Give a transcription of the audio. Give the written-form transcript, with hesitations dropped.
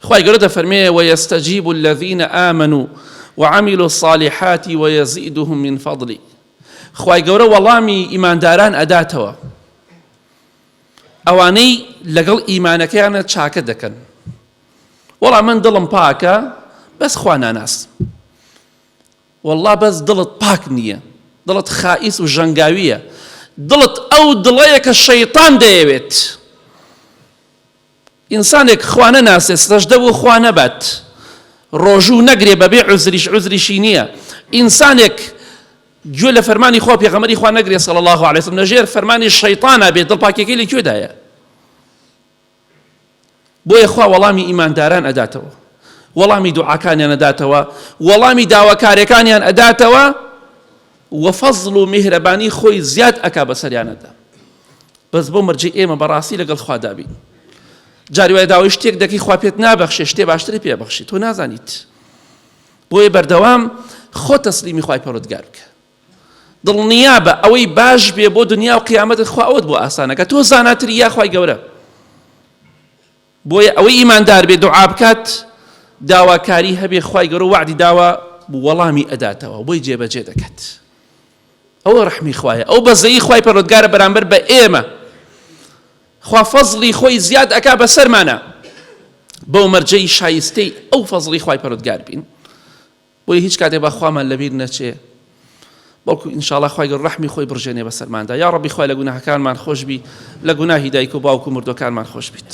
خوای گەورە دەفەرمێ ويستجيب الذين آمنوا وعملوا الصالحات ويزيدهم من فضله. خوای گەورە وەڵامی ئیمانداران ئەداتەوە، ئەوانەی لەگەڵ ئیمانەکەیانە چاکە دەکەن. وەڵام من دڵم پاکە بەس خوا ناناس، وەڵڵا بەس دڵت پاک نییە، دڵت خائیس و ژەنگاویە، دڵت ئەو دڵەیە کە شەیطان دەیەوێت. ئینسانێک خوا نەناسێت سەجدە بۆ خوا نەبات، ڕۆژوو نەگرێ بەبێ عوزریشی نییە. ئینسانێک گوێ لە فەرمانی خوا پێغەمبەری خوا نەگرێ صلی الله علیه وسلم، لەژێر فەرمانی شەیطانە بێت، دڵپاکیەکەی لەکوێدایە؟ بۆیە خوا وەڵامی ئیمانداران ئەداتەوە، وەڵامی دوعاکانیان ئەداتەوە، وەڵامی داواکارەکانیان ئەداتەوە، وەفەزڵ و میهرەبانی خۆی زیاد ئەکا بەسەریانەدا. بەس بۆ مەرجەی ئێمە بەڕاستی لەگەڵ خوا دابین. جاری وایە داوای شتێک دەکەی خوا پێت نابەخشێ، شتێ باشتری پێبەخشی، تۆ نازانیت. بۆیە بەردەوام خۆ تەسلیمی خوای پەروەردگار بکە، دڵنیا بە ئەوەی باش بێ بۆ دنیا و قیامەتت خوا ئەوت بۆ ئاسانەکە، تۆ زاناتری یا خوای گەورە. بۆیە ئەوەی ئیماندار بێ دوعا بکات، داواکاری هەبێ، خوای گەورە وعدی داوە وەڵامی ئەداتەوە، بۆی جێبەجێ دەکات. ئەوە ڕەحمی خوایە، ئەو بەزەیی خوای پەروەردگارە بەرامبەر بە ئێمە. خوا فەزڵی خۆی زیاد ئەکا بەسەرمانە، بەو مەرجەی شایستەی ئەو فەزڵی خوای پەروەردگار بین. بۆیە هیچ کاتێ با خوامان لەبیر نەچێ، بەڵکو ئینشاءڵڵا خوای گەورە ڕەحمی خۆی بڕژێنێ بەسەرماندا. یا ڕەبی خوای لە گوناهەکانمان خۆش بی، لە گوناهی دایک و باوک و مردوەکانمان خۆش بیت.